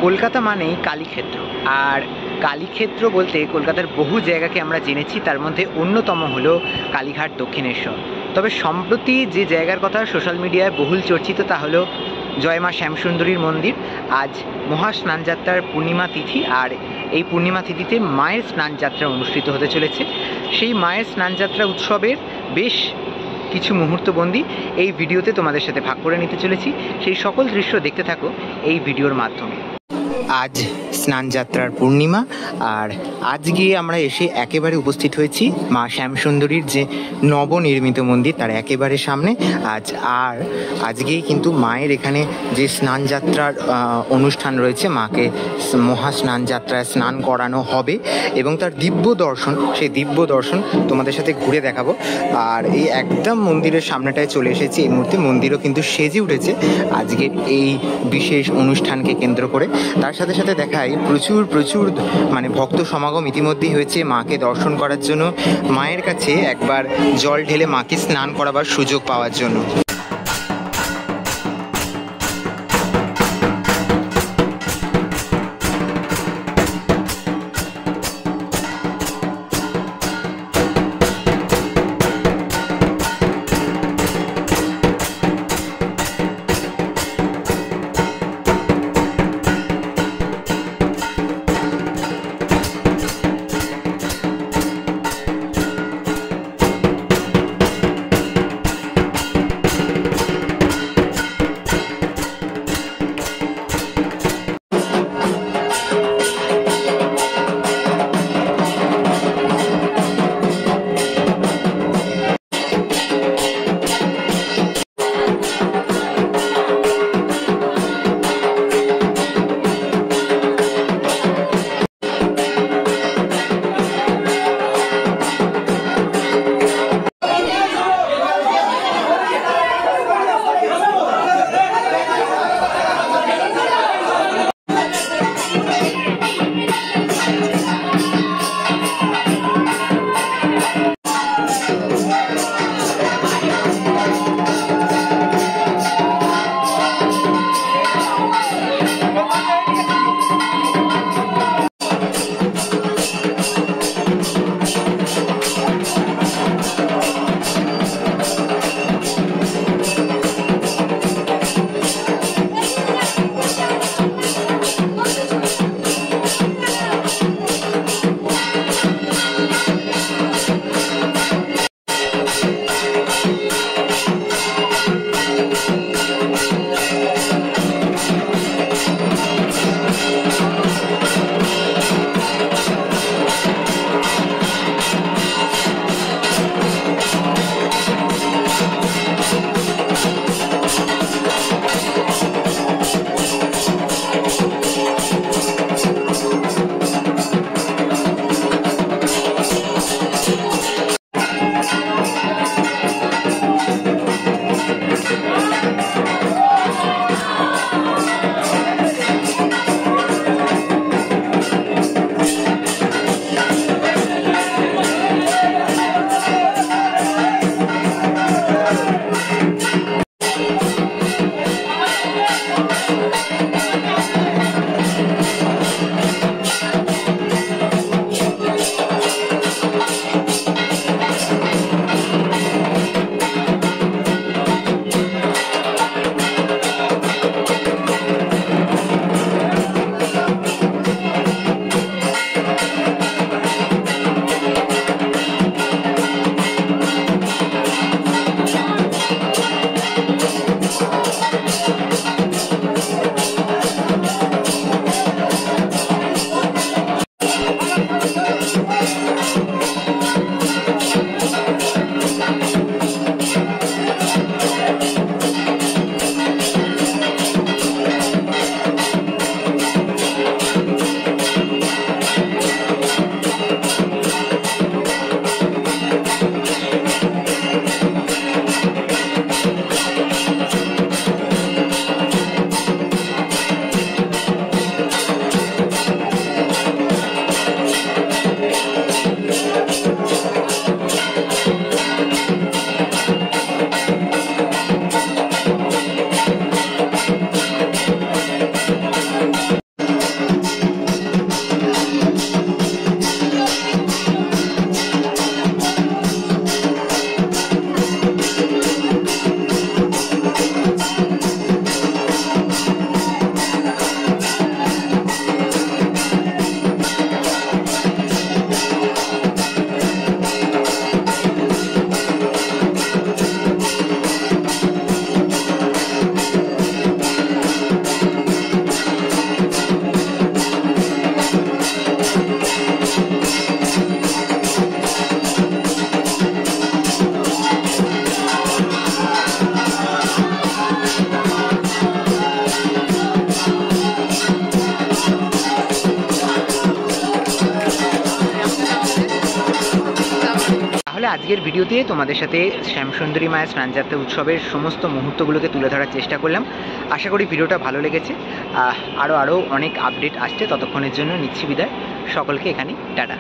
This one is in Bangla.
কলকাতা মানেই কালীক্ষেত্র, আর কালীক্ষেত্র বলতে কলকাতার বহু জায়গাকে আমরা জেনেছি, তার মধ্যে অন্যতম হলো কালীঘাট দক্ষিণেশ্বর। তবে সম্প্রতি যে জায়গার কথা সোশ্যাল মিডিয়ায় বহুল চর্চিত তা হলো জয়মা শ্যামসুন্দরীর মন্দির। আজ মহা স্নানযাত্রার পূর্ণিমা তিথি, আর এই পূর্ণিমা তিথিতে মায়ের স্নানযাত্রা অনুষ্ঠিত হতে চলেছে। সেই মায়ের স্নানযাত্রা উৎসবের বেশ কিছু মুহূর্তবন্দি এই ভিডিওতে তোমাদের সাথে ভাগ করে নিতে চলেছি। সেই সকল দৃশ্য দেখতে থাকো এই ভিডিওর মাধ্যমে। আজ স্নানযাত্রার পূর্ণিমা, আর আজকে আমরা এসে একেবারে উপস্থিত হয়েছি মা শ্যামসুন্দরীর যে নবনির্মিত মন্দির তার একেবারে সামনে। আজকেই কিন্তু মায়ের এখানে যে স্নানযাত্রার অনুষ্ঠান রয়েছে, মাকে মহা স্নানযাত্রায় স্নান করানো হবে এবং তার দিব্য দর্শন, সেই দিব্য দর্শন তোমাদের সাথে ঘুরে দেখাবো। আর এই একদম মন্দিরের সামনেটায় চলে এসেছি এই মুহূর্তে। মন্দিরও কিন্তু সেজে উঠেছে আজকের এই বিশেষ অনুষ্ঠানকে কেন্দ্র করে। তার সাথে সাথে দেখাই প্রচুর মানে ভক্ত সমাগম ইতিমধ্যেই হয়েছে মাকে দর্শন করার জন্য, মায়ের কাছে একবার জল ঢেলে মাকে স্নান করাবার সুযোগ পাওয়ার জন্য। তাহলে আজকের ভিডিওতে তোমাদের সাথে শ্যামসুন্দরী মায়ের স্নানযাত্রা উৎসবের সমস্ত মুহূর্তগুলোকে তুলে ধরার চেষ্টা করলাম। আশা করি ভিডিওটা ভালো লেগেছে। আরও অনেক আপডেট আসছে, ততক্ষণের জন্য নিচ্ছি বিদায়। সকলকে এখানেই টাটা।